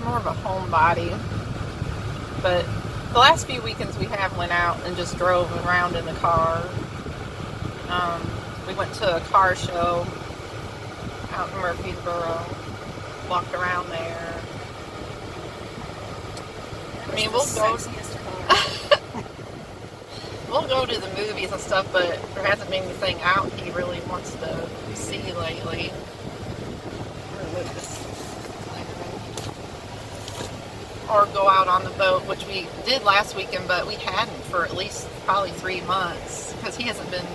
more of a homebody. But the last few weekends we have went out and just drove around in the car. We went to a car show out in Murfreesboro. Walked around there. I mean, we'll go to the movies and stuff, but there hasn't been anything out he really wants to see lately. Or go out on the boat, which we did last weekend, but we hadn't for at least probably 3 months because he hasn't been,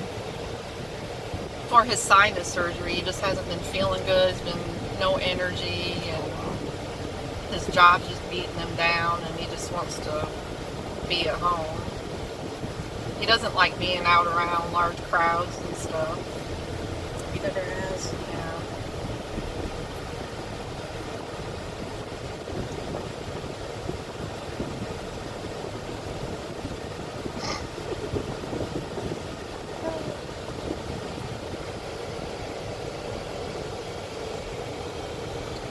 for his sinus surgery, he just hasn't been feeling good. He's been no energy, and his job's just beating him down, and he just wants to be at home. He doesn't like being out around large crowds and stuff. He never has. Yeah.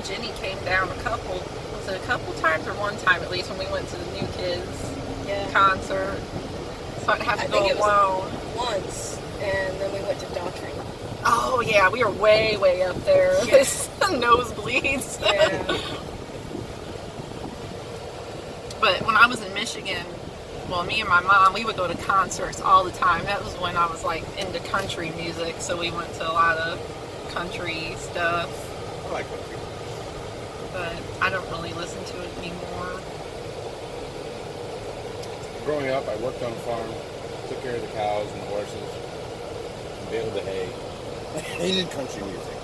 Jenny came down a couple times or one time at least when we went to the New Kids concert. So I'd have to go alone. Once, and then we went to Daughtry. Oh yeah, we were way up there. Yeah. Nosebleeds. Yeah. But when I was in Michigan, well, me and my mom, we would go to concerts all the time. That was when I was like into country music, so we went to a lot of country stuff. I like country. But I don't really listen to it anymore. Growing up, I worked on a farm, took care of the cows and the horses, baled the hay. I hated country music.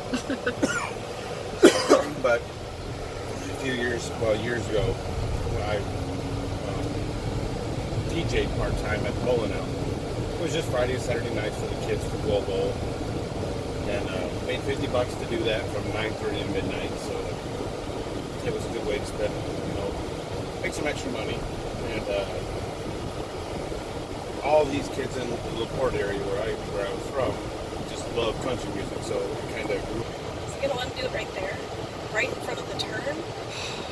But years ago, when I DJ'd part-time at the bowling alley. It was just Friday and Saturday nights for the kids to go bowl. And made $50 to do that from 9:30 to midnight, so it was a good way to spend, make some extra money. And all these kids in the LaPorte area where I was from just love country music, so it kind of grew. Is he going to want to do it right there? Right in front of the turn?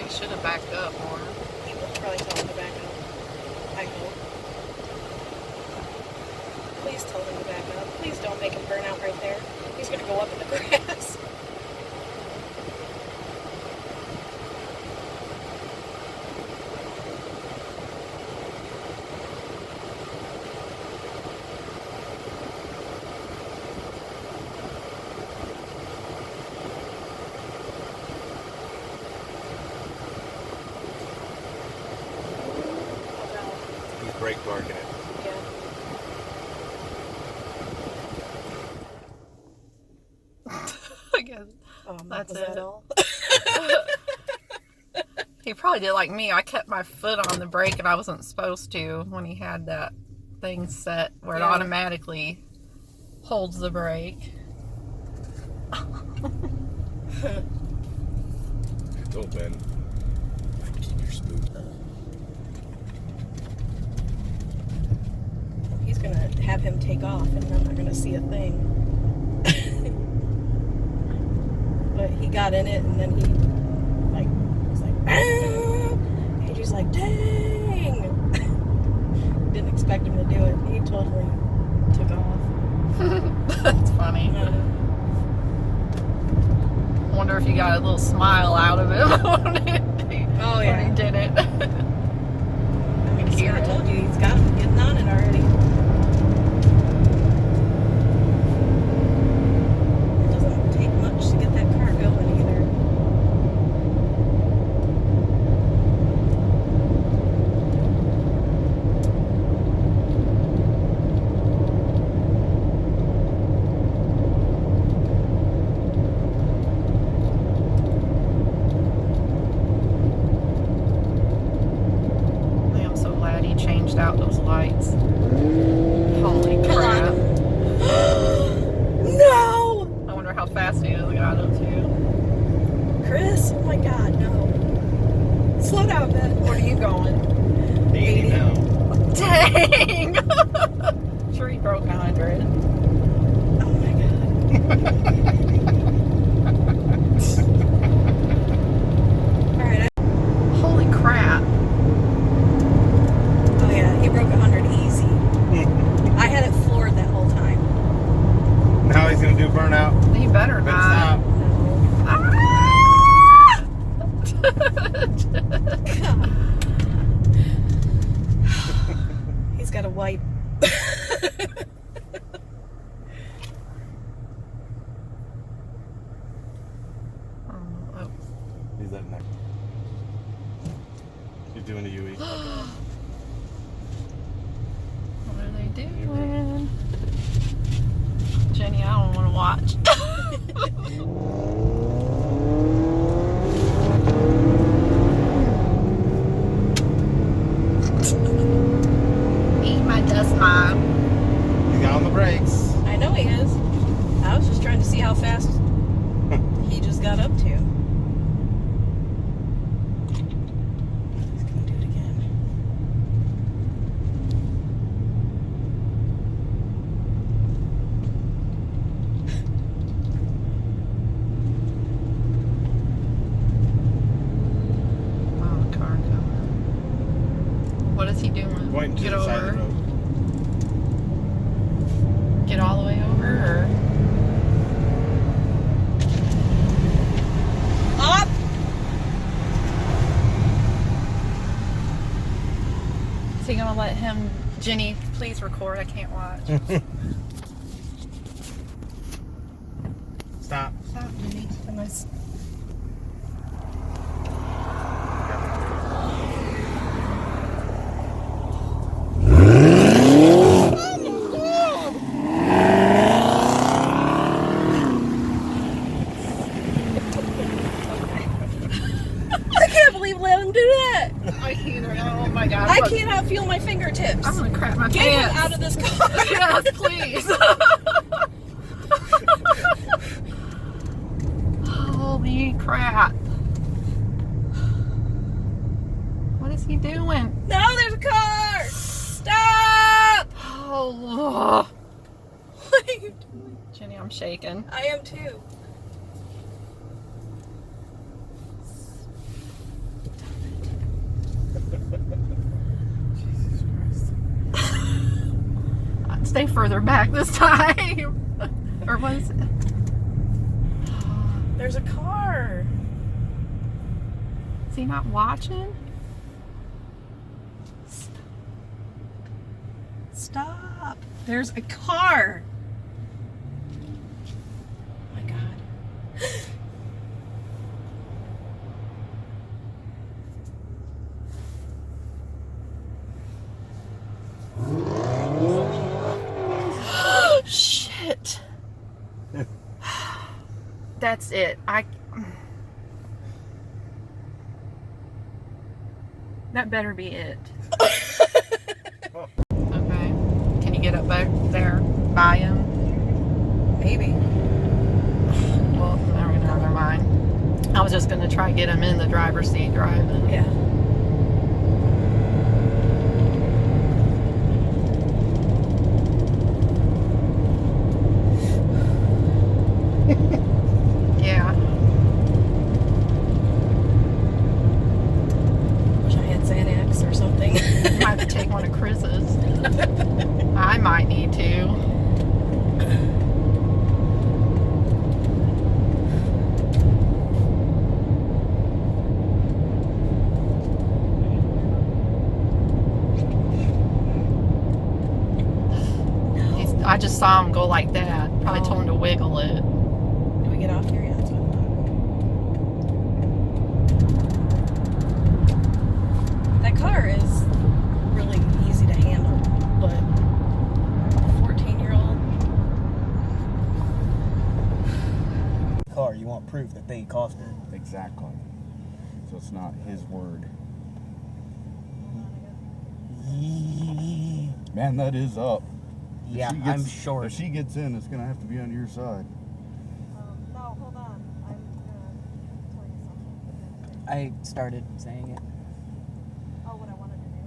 He should have backed up more. He will probably tell him to back up. I hope. Please tell him to back up. Please don't make him burn out right there. He's going to go up in the grass. Brake parking it. Yeah. I guess that's was it. that all? He probably did like me. I kept my foot on the brake and I wasn't supposed to when he had that thing set where it automatically holds the brake. Go, Ben. Keep your smooth. He's going to have him take off, and I'm not going to see a thing. But he got in it, and then he, was like, ah! And he's like, dang! Didn't expect him to do it. He totally took off. That's funny. I wonder if you got a little smile out of him when he did it. I mean, Sarah told you he's got him getting on it already. It doesn't take much to get that car going either. I'm so glad he changed out those lights. Holy crap. No! I wonder how fast he got up to. Chris, oh my god, no. Slow down, Ben. Where are you going? 80 now. Dang! Sure he broke 100. Oh my god. Alright, wipe. Oh. He's that neck. He's doing the UE. What are they doing? Jenny, I don't want to watch. Eat my dust mop. He's got on the brakes. I know he is. I was just trying to see how fast he just got up to. He's gonna do it again. Oh, car coming. What is he doing? Pointing to Get the side of the over. road. Get all the way over, or Up! is he gonna let him? Jenny, please record. I can't watch. Stop. Stop, Jenny. Unless I can't believe let him do that. I can't. Oh my god. I look, cannot feel my fingertips. I'm gonna crap my Get him pants. out of this car. Yes, please. Holy crap. What is he doing? No, there's a car. Stop! Oh, What are you doing? Jenny, I'm shaking. I am too. Jesus Christ. I'd stay further back this time. Or was it? There's a car. Is he not watching? Stop. There's a car. Oh my god. Shit. That's it. That better be it. Okay. Can you get up back there by him? Maybe. Well, never mind. I was just gonna try to get him in the driver's seat driving. Yeah. Yeah. Wish I had Xanax or something. Might have to take one of Chris's. I might need to. I just saw him go like that. Probably told him to wiggle it. Do we get off here? Yeah, that's what I thought. That car is really easy to handle, but a 14-year-old. Car, you want proof that they caused it. Exactly. So it's not his word. Man, that is up. If Yeah, she gets- I'm sure. If she gets in, it's going to have to be on your side. No, hold on. I'm gonna tell you something. I started saying it. Oh, what I wanted to do.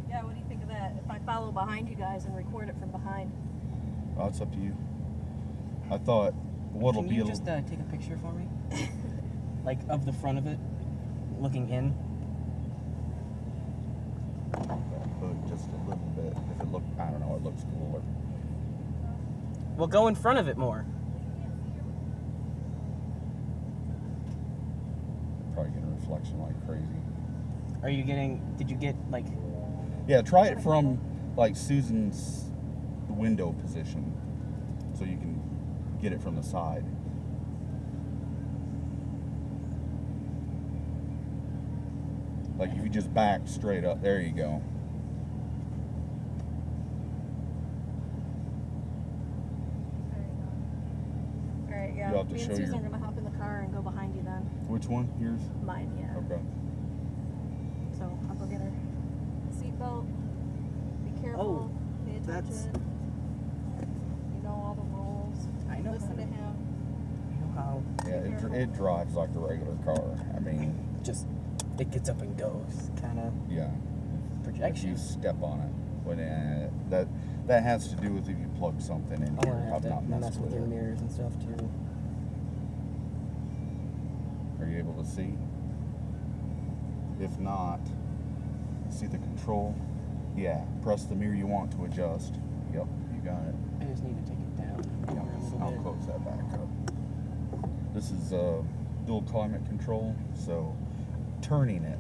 Yeah, what do you think of that? If I follow behind you guys and record it from behind. Well, it's up to you. I thought what'll Can be you a just take a picture for me? Like of the front of it, looking in. hood just a little bit. If it look, I don't know, it looks cooler. Well, go in front of it more. Probably getting a reflection like crazy. Are you getting? Did you get like? Yeah, try it from like Susan's window position, so you can get it from the side. Like if you just back straight up, there you go. All right, yeah. You'll have to Me show and Susan your- are gonna hop in the car and go behind you then. Which one? Yours? Mine, yeah. Okay. So I'll go get her seatbelt. Be careful. Pay attention. that's- You know all the rules. I know Listen to how to- him. You know how Yeah, it drives like a regular car. I mean, just it gets up and goes, kind of yeah. If projection. you step on it, when that has to do with if you plug something in Oh, here. I have I've to not mess messed with with your it. mirrors and stuff too. Are you able to see? If not, see the control? Yeah, press the mirror you want to adjust. Yep, you got it. I just need to take it down. Yeah, a little I'll bit. close that back up. This is dual climate control, so turning it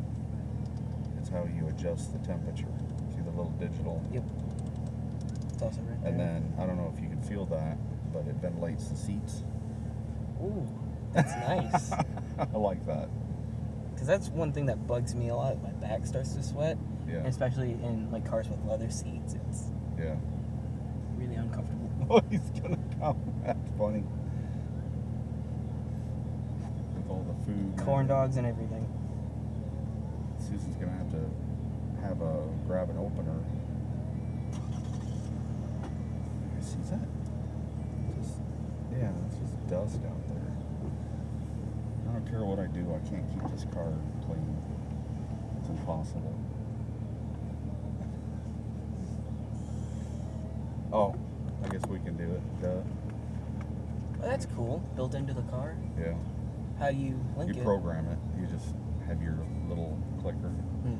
is how you adjust the temperature. See the little digital? Yep. It's also right there. And then, I don't know if you can feel that, but it ventilates the seats. Ooh, that's nice. I like that. Because that's one thing that bugs me a lot. My back starts to sweat, Yeah. especially in like cars with leather seats. It's Yeah. really uncomfortable. Oh, he's gonna come. That's funny. With all the food. and Corn everything. dogs and everything. Susan's gonna have a grab an opener. See that? It's just dust out there. I don't care what I do, I can't keep this car clean. It's impossible. Oh, I guess we can do it. Duh. Well, that's cool. Built into the car. Yeah. How do you link You it? program it. You just have your little clicker. Hmm.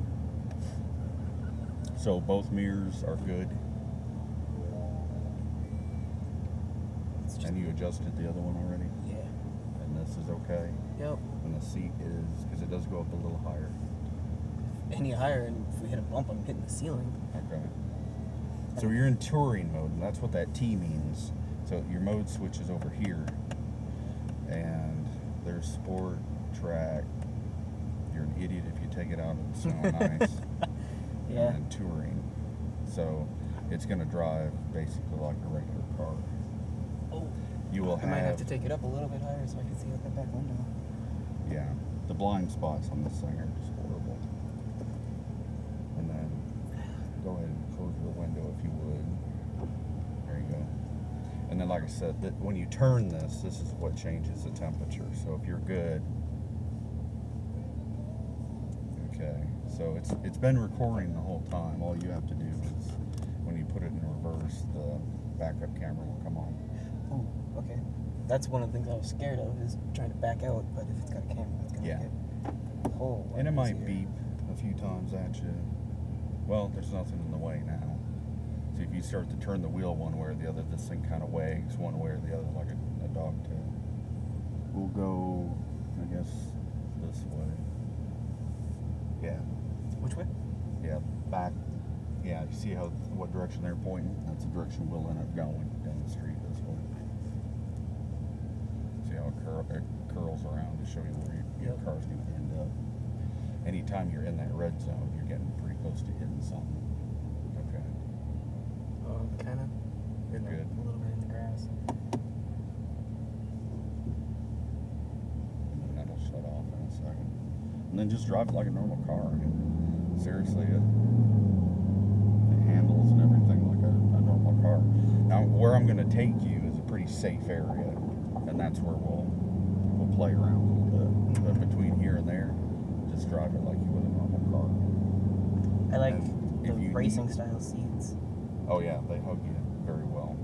So both mirrors are good. It's just, And you adjusted the other one already? yeah. And this is okay? Yep. And the seat is, because it does go up a little higher. Any higher, and if we hit a bump, I'm hitting the ceiling. Okay. So you're in touring mode, and that's what that T means. So your mode switches over here. And there's sport, track. You're an idiot if you take it out of the snow and ice. Yeah. And then touring. So it's going to drive basically like a regular car. Oh. You will I might have to take it up a little bit higher so I can see out that back window. Yeah, the blind spots on this thing are just horrible. And then go ahead and close the window if you would. There you go. And then, like I said, when you turn this is what changes the temperature. So if you're good, okay. So it's been recording the whole time. All you have to do is when you put it in reverse, the backup camera will come on. Oh, okay. That's one of the things I was scared of is trying to back out, but if it's got a camera, it's gonna Yeah. make it a whole lot And it might easier. beep a few times at you. Well, there's nothing in the way now. So if you start to turn the wheel one way or the other, this thing kind of wags one way or the other like a dog tail. We'll go, I guess, this way. Yeah, Which way? yeah, back. Yeah, you see what direction they're pointing? That's the direction we'll end up going down the street this way. See how it curls around to show you where your Yep. car's going to end up. Anytime you're in that red zone, you're getting pretty close to hitting something. Okay. Kind of. You're good. A little bit in the grass. And then that'll shut off in a second. And then just drive it like a normal car. I mean, seriously, it handles and everything like a normal car. Now, where I'm going to take you is a pretty safe area, and that's where we'll play around a little bit. But between here and there, just drive it like you would a normal car. I like And the if you racing need- style seats. Oh yeah, they hug you very well.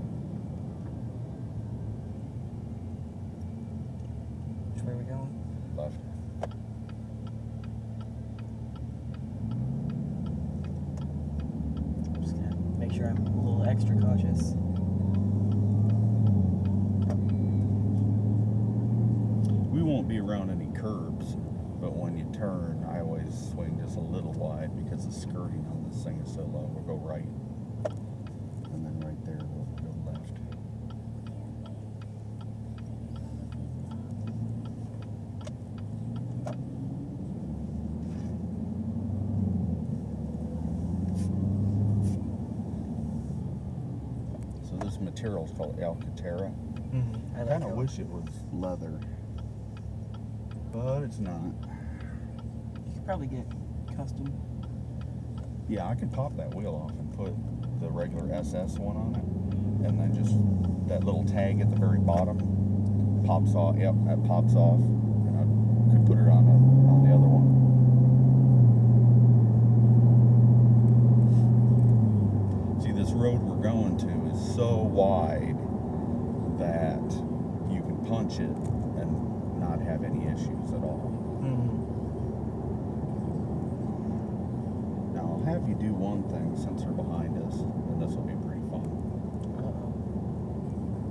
Which way are we going? Left. I'm just gonna make sure I'm a little extra cautious. We won't be around any curbs, But when you turn, I always swing just a little wide because the skirting on this thing is so low. We'll go right, and then right there we'll go left. So this material is called Alcantara. I I like kind of it. wish it was leather, but it's not. You could probably get custom. Yeah, I could pop that wheel off and put the regular SS one on it, and then just that little tag at the very bottom pops off. Yep, that pops off, and I could put it on the other one. See, this road we're going to is so wide that you can punch it and not have any issues at all. Now, I'll have you do one thing since they're behind us, and this will be pretty fun.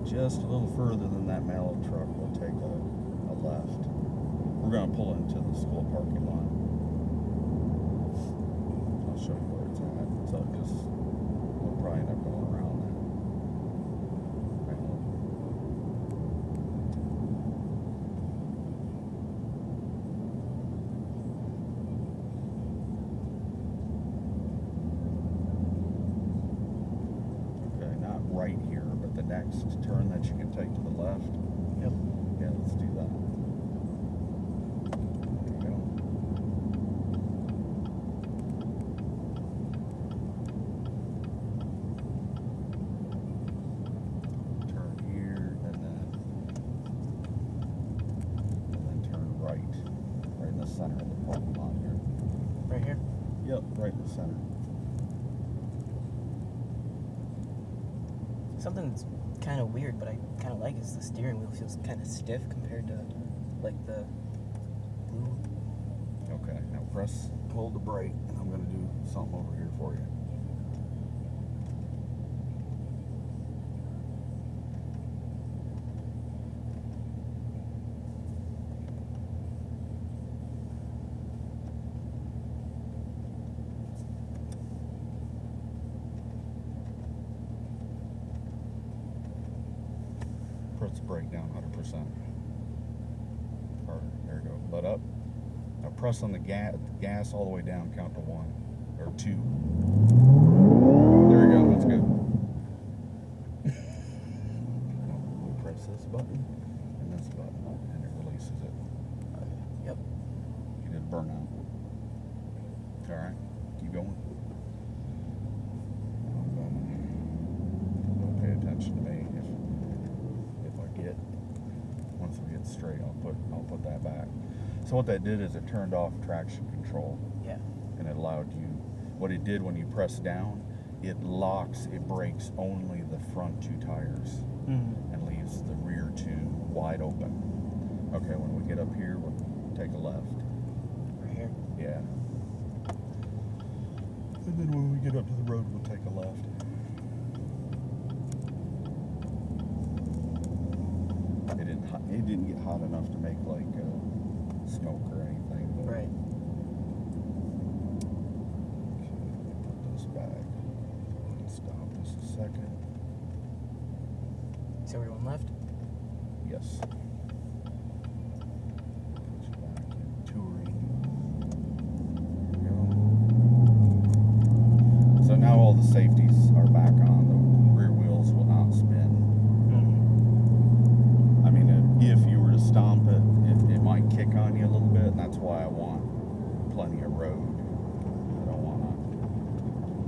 Just a little further than that mallet truck, we'll take a left. We're going to pull into the school parking lot. I'll show you where it's at. So just, we'll probably end up going around that. Okay, not right here, but the next turn that you can take to the left. Yep. Yeah, let's do that. There you go. Turn here and then turn right. Right in the center of the parking lot here. Right here. Yep, right in the center. Something that's kind of weird, but I kind of like is the steering wheel feels kind of stiff compared to like the blue. Okay, now hold the brake, and I'm going to do something over here for you. Press the brake down 100%. Harder. There you go. Butt up. Now press on the gas all the way down. Count to 1 or 2. There you go. That's good. We press this button and this button, and it releases it. Yep. You did burnout. All right. Keep going. Don't pay attention to me. Once we get straight, I'll put that back. So what that did is it turned off traction control. Yeah. And it allowed you, what it did when you press down, it brakes only the front 2 tires and leaves the rear 2 wide open. Okay, when we get up here, we'll take a left. Right here. Yeah. And then when we get up to the road, we'll take a left. It didn't get hot enough to make like smoke or anything. But Right. Okay, let me put this back. Stop this a second. So we're going left? Yes. Put you back in touring. There we go. So now all the safeties are back on. The rear wheels will not spin. I mean, if you were to stomp it, it might kick on you a little bit, and that's why I want plenty of road.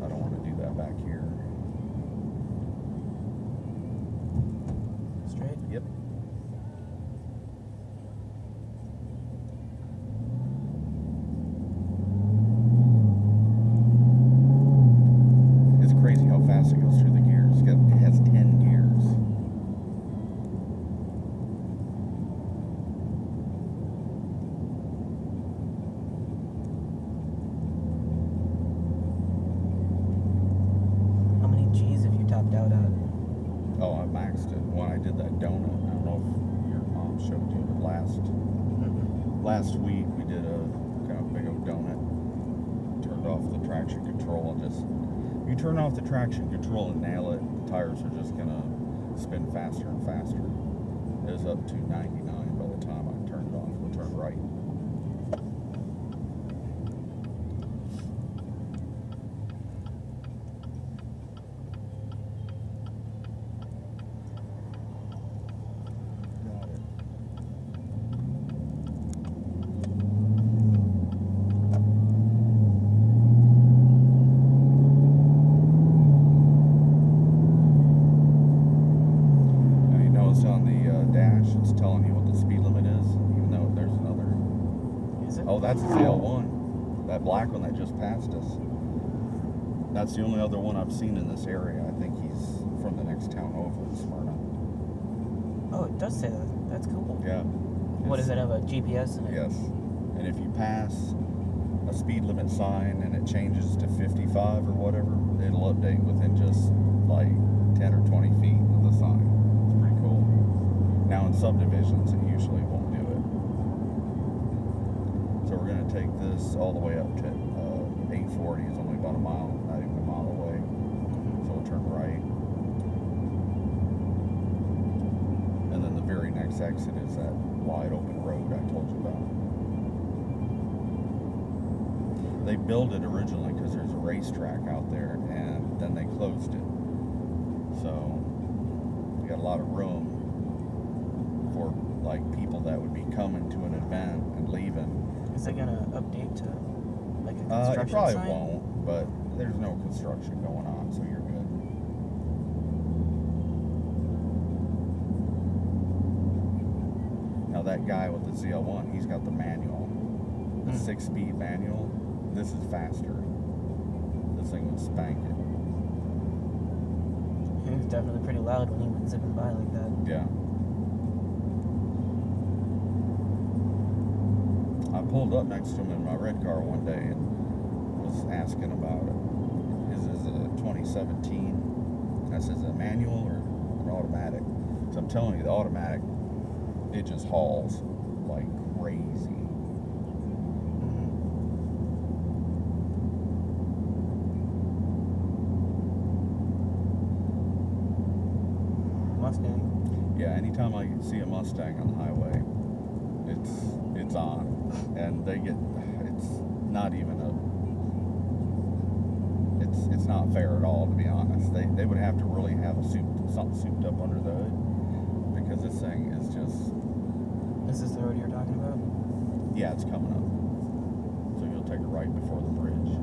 I don't want to do that back here. Straight? Yep. It's crazy how fast it goes through the gears. It has 10 gears. How many G's have you topped out at? Oh, I maxed it when I did that donut. I don't know if your mom showed you, but last week we did a traction control and just, you turn off the traction control and nail it, the tires are just gonna spin faster and faster. It was up to 99 by the time I turned it off. We'll turn right. Got it. Now you notice on the dash, it's telling you what the speed limit is, even though there's another. Is it? Oh, that's the ZL1. That black one that just passed us. That's the only other one I've seen in this area. I think he's from the next town over in Smyrna. Oh, it does say that. That's cool. Yeah. What does It's- it have, a GPS in it? Yes. And if you pass a speed limit sign and it changes to 55 or whatever, it'll update within just like 10 or 20 feet of the sign. It's pretty cool. Now in subdivisions, it usually won't do it. So we're going to take this all the way up to 840. It's only about a mile, not even a mile away. So we'll turn right. And then the very next exit is that wide open road I told you about. They built it originally because there's a racetrack out there, and then they closed it. So we got a lot of room for like people that would be coming to an event and leaving. Is it gonna update to like a It construction probably sign? won't, but there's no construction going on, so you're good. Now that guy with the ZL1, he's got the manual, the 6-speed manual. This is faster. This thing would spank it. It was definitely pretty loud when he went zipping by like that. Yeah. I pulled up next to him in my red car one day and was asking about it. His is a 2017. And I said, is it a manual or an automatic? So I'm telling you, the automatic, it just hauls like crazy. Mustang. Yeah, anytime I see a Mustang on the highway, it's on. And they get, it's not even a, it's not fair at all, to be honest. They would have to really have something souped up under the hood, because this thing is just, Is this the road you're talking about? yeah, it's coming up. So you'll take it right before the bridge.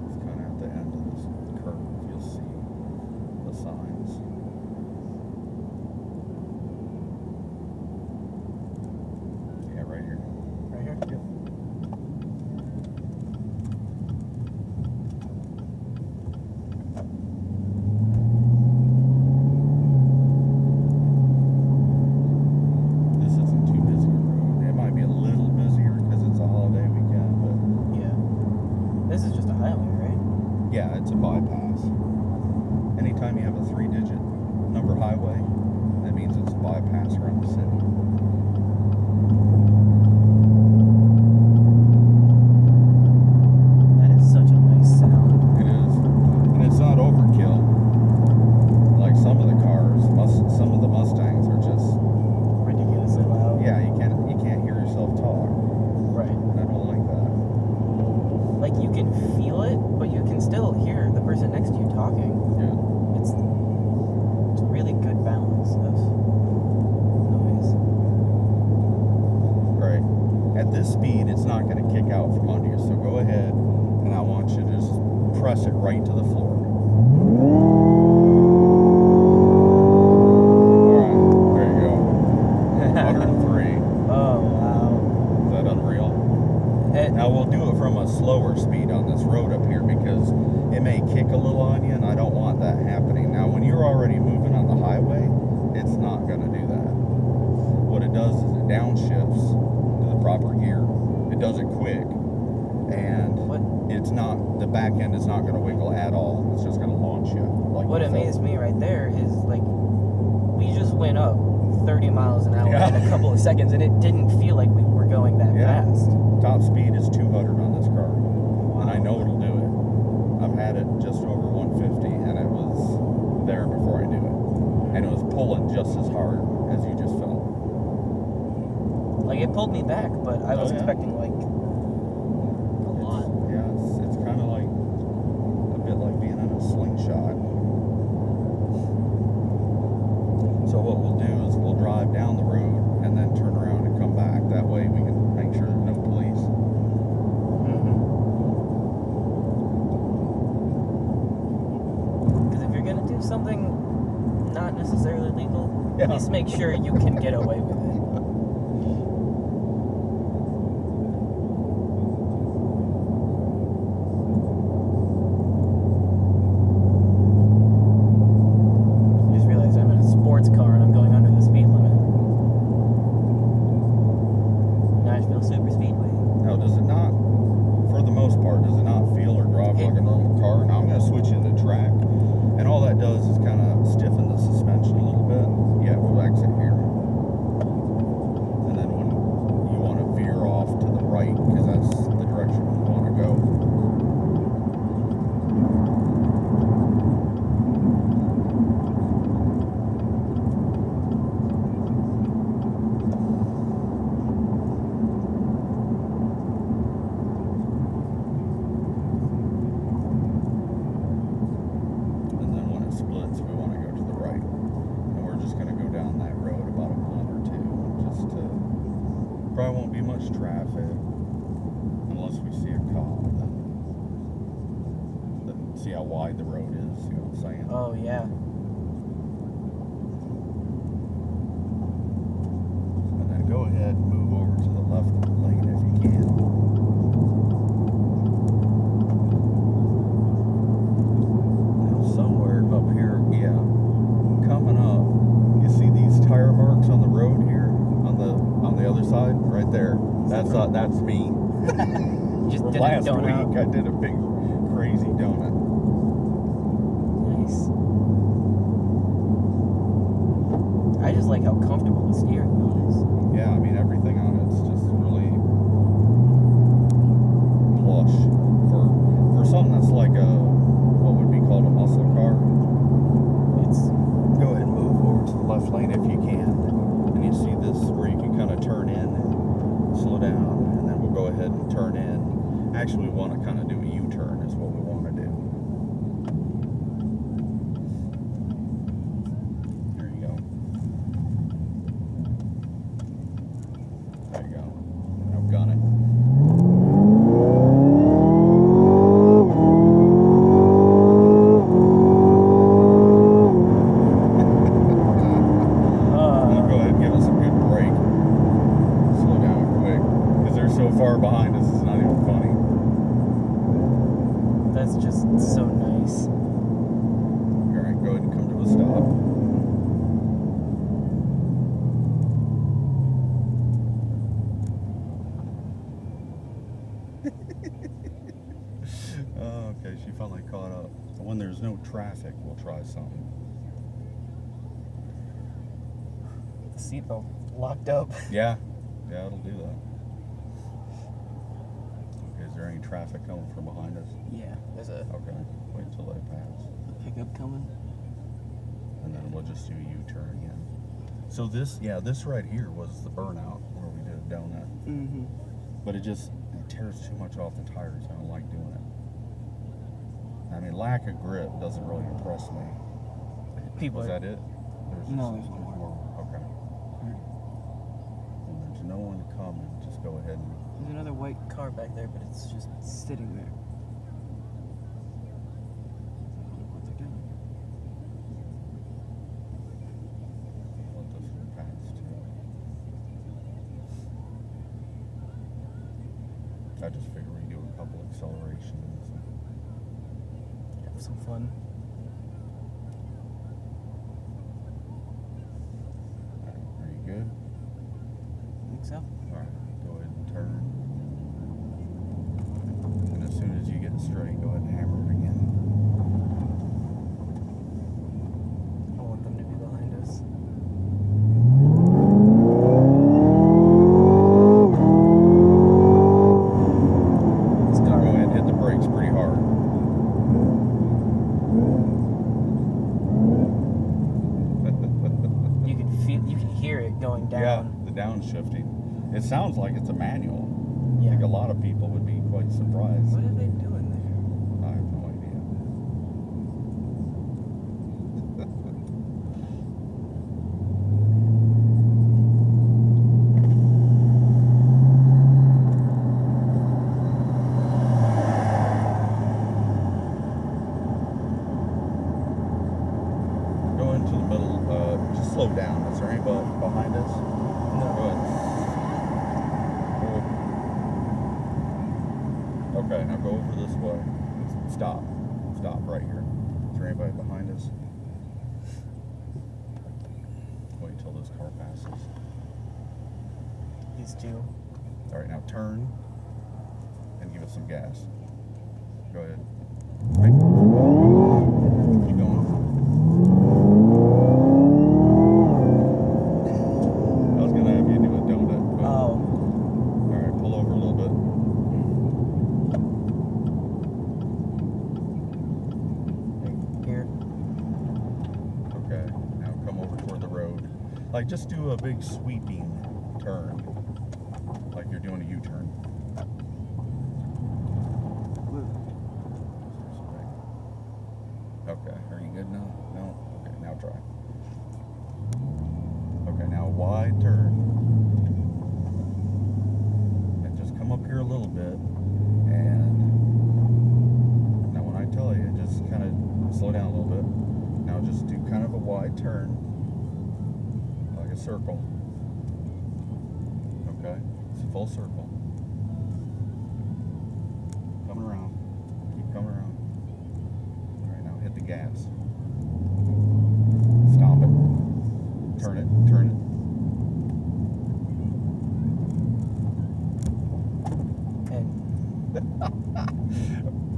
It's kind of at the end of this curve. You'll see the signs. Yeah, right here. Right here? Yep. This isn't too busy a road. It might be a little busier because it's a holiday weekend, but Yeah. This is just a highway, right? yeah, it's a bypass. Anytime you have a 3-digit number highway, that means it's a bypass around the city. That is such a nice sound. It is. And it's not overkill. Like some of the cars, some of the Mustangs are just, Ridiculously loud. yeah, you can't hear yourself talk. Right. I don't like that. Like you can feel it, but you can still hear the person next to you talking. Yeah. It's a really good balance of noise. Right. At this speed, it's not going to kick out from under you. So go ahead, and I want you to just press it right to the floor. All right. There you go. 103. Oh wow. Is that unreal? Now we'll do it from a slower speed on this road up here because it may kick a little on you, and I don't want that happening. Now when you're already moving on the highway, it's not going to do that. What it does is it downshifts to the proper gear. It does it quick, and it's not, the back end is not going to wiggle at all. It's just going to launch you. Like What you felt. amazed me right there is, like, we just went up 30 miles an hour in a couple of seconds, and it didn't feel like we were going that fast. Top speed is 200 on this car, and I know it'll do it. I've had it just over 150, and it was there before I knew it. And it was pulling just as hard as you just felt. Like, it pulled me back, but I was expecting, like, a lot. It's kind of like, a bit like being in a slingshot. So what we'll do is we'll drive down the road and then turn around and come back. That way we can make sure there's no police. Because if you're going to do something not necessarily legal, at least make sure you can get away with it. Car and I'm going under the speed limit. Nashville Super Speedway. Now, does it not, for the most part, does it not feel or drive like a normal car? Now I'm going to switch into track, and all that does is kind of stiffen the suspension a little bit. Yeah, we'll exit here. And then when you want to veer off to the right, because that's the direction we want to go. Probably won't be much traffic unless we see a cop. Then see how wide the road is, you know what I'm saying? Oh, yeah. And then go ahead and move over to the left lane if you can. Now somewhere up here, coming up, you see these tire marks on the road here? On the other side, right there. That's me. Just From did last a donut. week, I did a big, crazy donut. Nice. I just like how comfortable the steering wheel is. Yeah, I mean everything on it's just really plush for something that's like a what would be called a muscle car. Go ahead and move over to the left lane if you can. And you see this where you can kind of turn in, slow down, and then we'll go ahead and turn in. Actually, we want to kind of do a U-turn is what we want to do. There you go. There you go. I've got it. Far behind us, it's not even funny. That's just so nice. Alright, go ahead and come to a stop. Okay, she finally caught up. When there's no traffic, we'll try something. The seatbelt locked up. Yeah, it'll do that. Is there any traffic coming from behind us? Yeah, there's a Okay, wait until they pass. pickup coming. And then we'll just do a U-turn again. So this right here was the burnout where we did a donut. Mm-hmm. But it tears too much off the tires. I don't like doing it. I mean, lack of grip doesn't really impress me. People Was are, that it? No, there's one more. Okay. And there's no one coming. Just go ahead and... There's another white car back there, but it's just sitting there. I don't know what they're doing. Let this one pass too. I just figured we'd do a couple accelerations. Have some fun. Are you good? I think so. Alright, go ahead and turn. downshifting. It sounds like it's a manual. I Yeah. think a lot of people would be quite surprised. What are they doing there? I have no idea. Go into the middle. Just slow down. Is there anybody behind us? Go No. ahead. Okay, now go over this way. Stop. Stop right here. Is there anybody behind us? Wait till this car passes. These two. All right, now turn and give us some gas. Go ahead. Right. Keep going. I was gonna have you do a donut. But Oh. all right, pull over a little bit. Here. Okay, now come over toward the road. Like, just do a big sweeping turn. Like you're doing a U-turn. Okay, are you good now? No? Okay, now try. Okay, now wide turn. And just come up here a little bit. And now when I tell you, just kind of slow down a little bit. Now just do kind of a wide turn. Like a circle. Okay, it's a full circle. Coming around. Keep coming around. Alright, now hit the gas. Stop it. Turn it. Turn it. And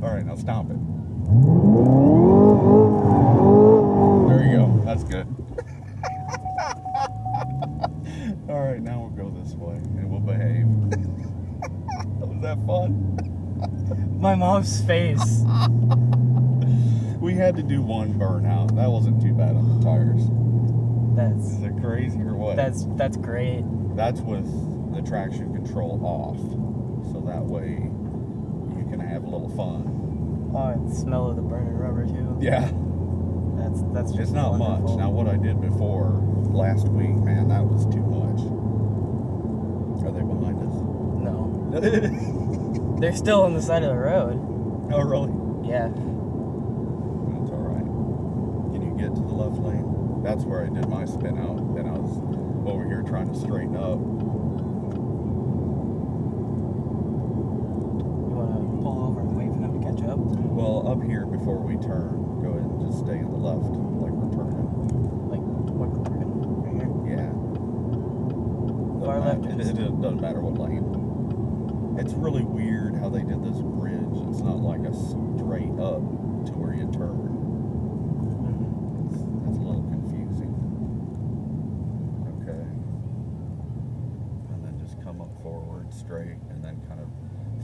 Alright, now stop it. There you go. That's good. Alright, now we'll go this way and we'll behave. Was that fun? my mom's face. We had to do one burnout. That wasn't too bad on the tires. That's Is it crazy or what? that's great. That's with the traction control off. So that way you can have a little fun. Oh, and the smell of the burning rubber too. Yeah. That's just It's not wonderful. much. Now what I did before last week, man, that was too much. Are they behind us? No. They're still on the side of the road. Oh really? Yeah. That's alright. Can you get to the left lane? That's where I did my spin out. And I was over here trying to straighten up. You wanna pull over and wait for them to catch up? Well, up here before we turn, go ahead and just stay in the left like we're turning. Like what we're gonna right here? Yeah. Far left or It doesn't matter what lane. It's really weird how they did this bridge. It's not like a straight up to where you turn. That's a little confusing. Okay. And then just come up forward straight and then kind of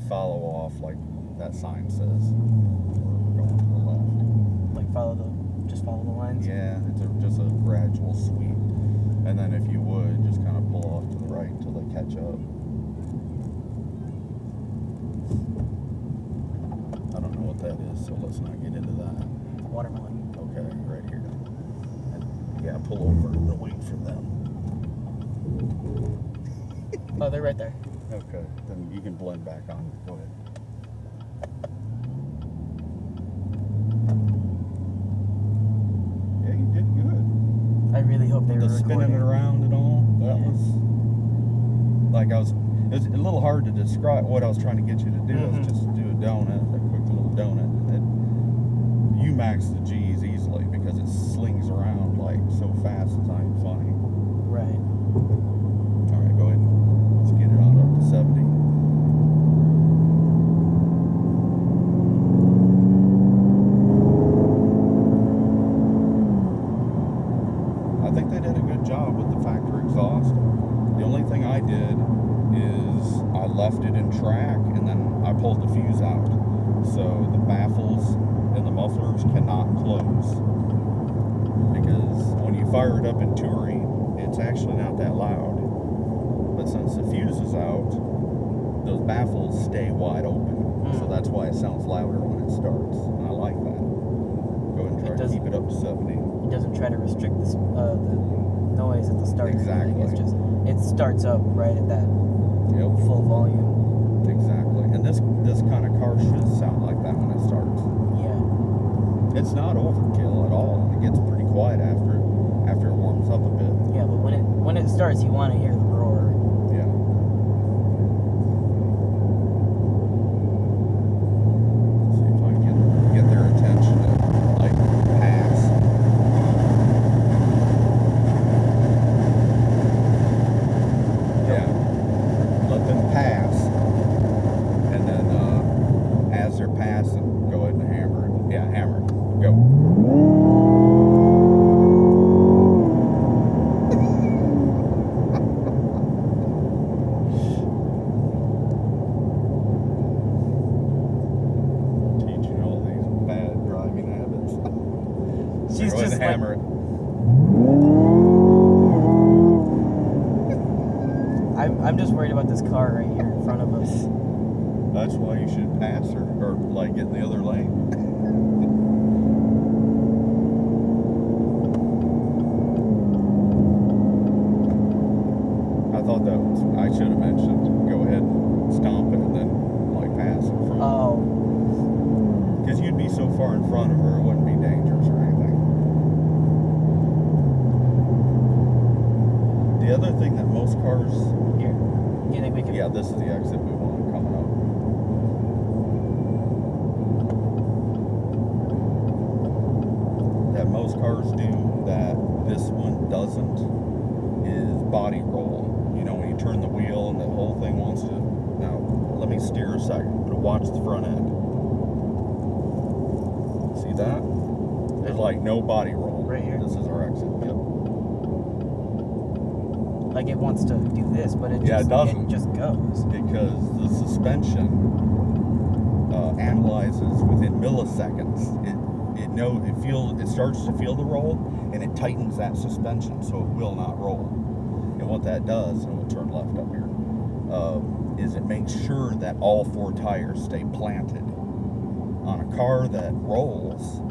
follow off like that sign says. We're going to the left. Like follow the lines? Yeah, it's just a gradual sweep. And then if you would, just kind of pull off to the right until they catch up. I don't know what that is, so let's not get into that. Watermelon. Okay, right here. And yeah, pull over and wait for them. Oh, they're right there. Okay, then you can blend back on. Go ahead. Yeah, you did good. I really hope they were The spinning recording. it around and all, that Yeah. was like it was a little hard to describe what I was trying to get you to do. Mhm. Is just do a donut, a quick little donut. You max the G's easily because it slings around like so fast it's not even funny. Right. All right, go ahead. Let's get it on up to 70. I think they did a good job with the factory exhaust. The only thing I did is I left it in track and then I pulled the fuse out. So the baffles and the mufflers cannot close. Because when you fire it up in touring, it's actually not that loud. But since the fuse is out, those baffles stay wide open. So that's why it sounds louder when it starts. And I like that. Go ahead and try to keep it up to 70. It doesn't try to restrict the noise at the start. Exactly. It's just, it starts up right at that full volume. Exactly. And this kind of car should sound like that when it starts. Yeah. It's not overkill at all. It gets pretty quiet after it warms up a bit. Yeah, but when it starts, you want to hear the roar. Yeah. See if I can get their attention and like pass. Yeah. Let them pass. And then as they're passing, go ahead and hammer it. Yeah, hammer it. Go. Teaching all these bad driving habits. She's Go ahead just and like, hammer it. I'm just worried about this car right here in front of us. That's why you should pass her, or like get in the other lane. I thought that was, I should have mentioned, go ahead and stomp it and then like pass in front. Oh, Because you'd be so far in front of her, it wouldn't be dangerous or anything. The other thing that most cars, here. Do you think we can? yeah, this is the exit we want coming up. That most cars do that this one doesn't is body roll. You know, when you turn the wheel and the whole thing wants to. Now, let me steer a second, but watch the front end. See that? There's like no body roll. Right here? This is our exit. Yep. Like it wants to do this, but it Yeah, just, it doesn't. It just goes. Because the suspension analyzes within milliseconds. It starts to feel the roll, and it tightens that suspension so it will not roll. And what that does, and we'll turn left up here, is it makes sure that all four tires stay planted. On a car that rolls,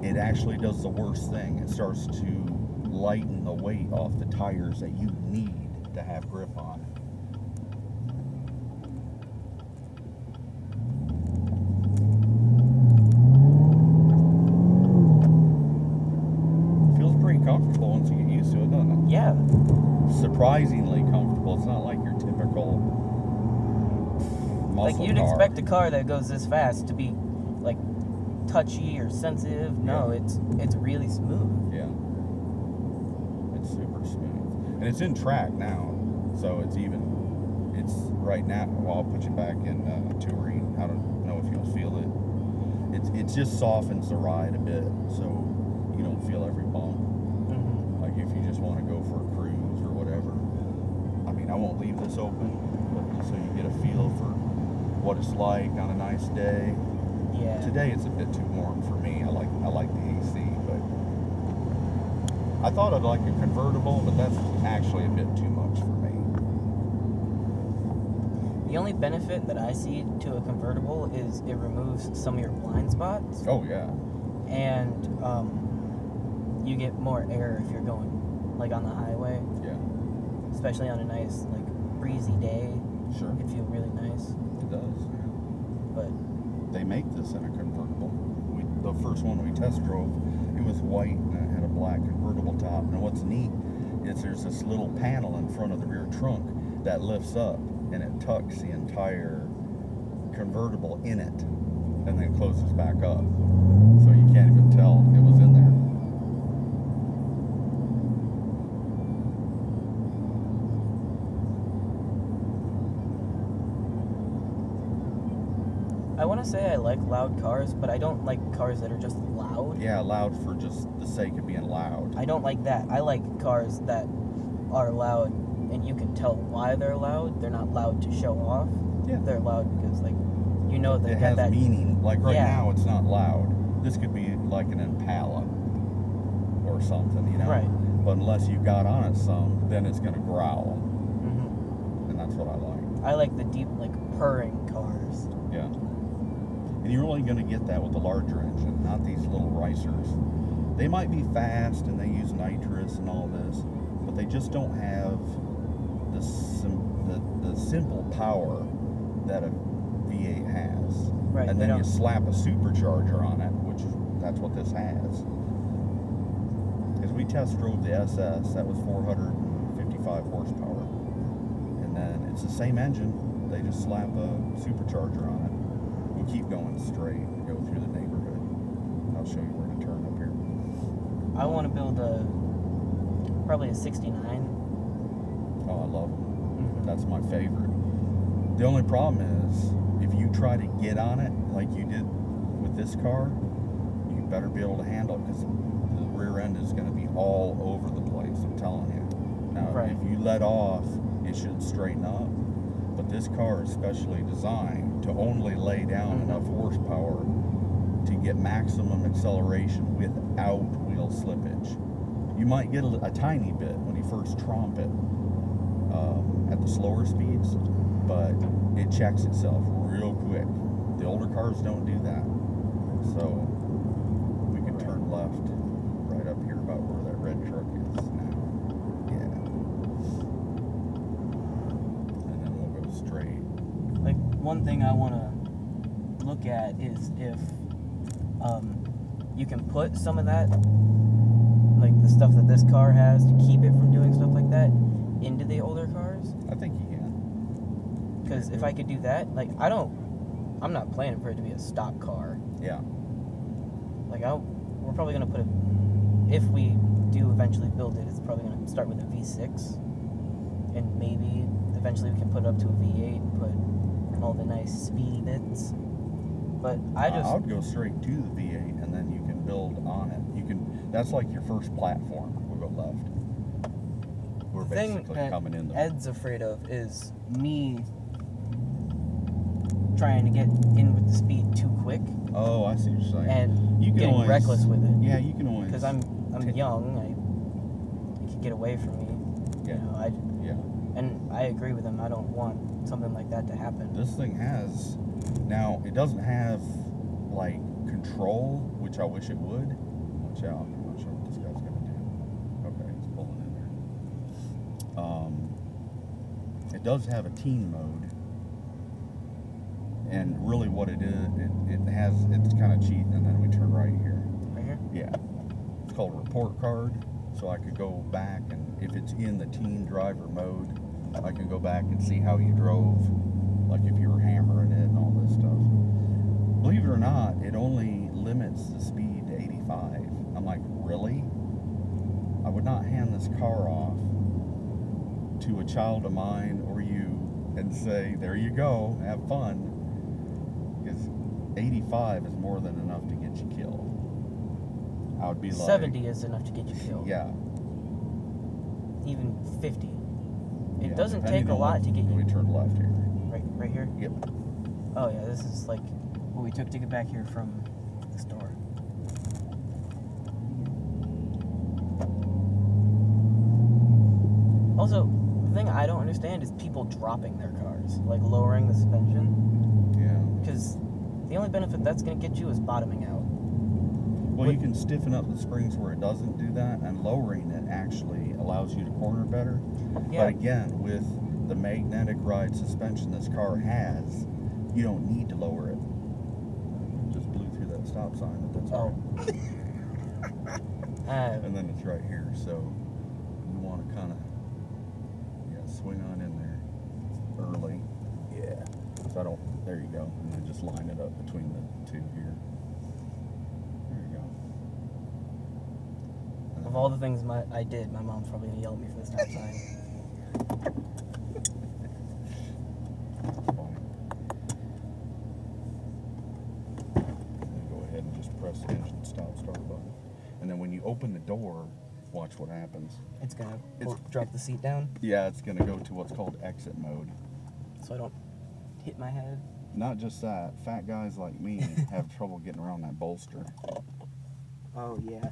it actually does the worst thing. It starts to lighten the weight off the tires that you need to have grip on. Feels pretty comfortable once you get used to it, doesn't it? Yeah. Surprisingly comfortable. It's not like your typical muscle Like you'd car. expect a car that goes this fast to be like touchy or sensitive. No, Yeah. it's really smooth. Yeah. It's super smooth. And it's in track now. So it's right now, well, I'll put you back in touring. I don't know if you'll feel it. It just softens the ride a bit so you don't feel every bump. Mm-hmm. Like if you just want to go for a cruise or whatever. I mean, I won't leave this open, but just so you get a feel for what it's like on a nice day. Yeah. Today it's a bit too warm for me. I like the AC, but I thought I'd like a convertible, but that's actually a bit too much for me. The only benefit that I see to a convertible is it removes some of your blind spots, Oh yeah, and you get more air if you're going like on the highway, yeah, especially on a nice like breezy day. sure, It feels really nice. it does. Yeah. But They make this in a convertible. The first one we test drove, it was white and it had a black convertible top. And what's neat is there's this little panel in front of the rear trunk that lifts up and it tucks the entire convertible in it and then closes back up. So you can't even tell it was in there. I want to say I like loud cars, but I don't like cars that are just loud. Yeah, loud for just the sake of being loud. I don't like that. I like cars that are loud and you can tell why they're loud. They're not loud to show off. Yeah. They're loud because, like, you know they It got has that meaning. Like right Yeah. now, it's not loud. This could be like an Impala or something, you know. Right. But unless you got on it some, then it's going to growl. Mm-hmm. And that's what I like. I like the deep, like, purring cars. Yeah. And you're only going to get that with the larger engine, not these little racers. They might be fast and they use nitrous and all this, but they just don't have the simple power that a V8 has. Right. And then you slap a supercharger on it, which that's what this has. Because we test drove the SS, that was 455 horsepower. And then it's the same engine, they just slap a supercharger on it. We'll keep going straight and go through the neighborhood. I'll show you where to turn up here. I want to build probably a 69. Oh, I love them. Mm-hmm. That's my favorite. The only problem is, if you try to get on it like you did with this car, you better be able to handle it because the rear end is going to be all over the place, I'm telling you. Now, Right. if you let off, it should straighten up. But this car is specially designed to only lay down Mm-hmm. enough horsepower to get maximum acceleration without wheel slippage. You might get a tiny bit when you first tromp it at the slower speeds, but it checks itself real quick. The older cars don't do that. So we can turn left right up here about where that red truck is now. Yeah. And then we'll go straight. Like, one thing I want to look at is if you can put some of that, like the stuff that this car has, to keep it from doing stuff like that into the older cars. I think you can. Because if I could do that, like, I'm not planning for it to be a stock car. Yeah. Like, we're probably going to put it, if we do eventually build it, it's probably going to start with a V6. And maybe eventually we can put it up to a V8 and put all the nice speedy bits. But I would go straight to the V8 and then you can build on it. That's like your first platform. We'll go left. We're the thing basically that coming in the Ed's afraid of is me trying to get in with the speed too quick Oh, I see what you're saying. and You can getting always- reckless with it. Yeah, you can always. Because I'm young, it could get away from me. Yeah. You know, Yeah. and I agree with him. I don't want something like that to happen. This thing has. Now, it doesn't have, like, control, which I wish it would. Watch out. I'm not sure what this guy's going to do. Okay, he's pulling in there. It does have a teen mode. And really what it is, it's kind of cheap, and then we turn right here. Right here? Yeah. It's called a report card, so I could go back, and if it's in the teen driver mode, I can go back and see how you drove, like if you were hammering it and all this stuff. Believe it or not, it only limits the speed to 85. I'm like, really? I would not hand this car off to a child of mine or you and say, there you go, have fun. Because 85 is more than enough to get you killed. I would be like 70 is enough to get you killed. Yeah. Even 50. It Yeah, doesn't depending take a on lot to get when you. we turn left here. Right here? Yep. Oh yeah, this is like what we took to get back here from the store. Also, the thing I don't understand is people dropping their cars, like lowering the suspension. Yeah. Because the only benefit that's going to get you is bottoming out. Well, you can stiffen up the springs where it doesn't do that, and lowering it actually allows you to corner better. Yeah. But again, with the magnetic ride suspension this car has, you don't need to lower it. Just blew through that stop sign, but that's all right. And then it's right here, so you want to kind of swing on in there early. Yeah. So I don't. There you go, and then just line it up between the two here. There you go. Of all the things I did, my mom's probably going to yell at me for the stop sign. That's fine. Then go ahead and just press the engine start button. And then when you open the door, watch what happens. It's going to drop the seat down Yeah, it's going to go to what's called exit mode. so I don't hit my head. Not just that, fat guys like me have trouble getting around that bolster. Oh, yeah.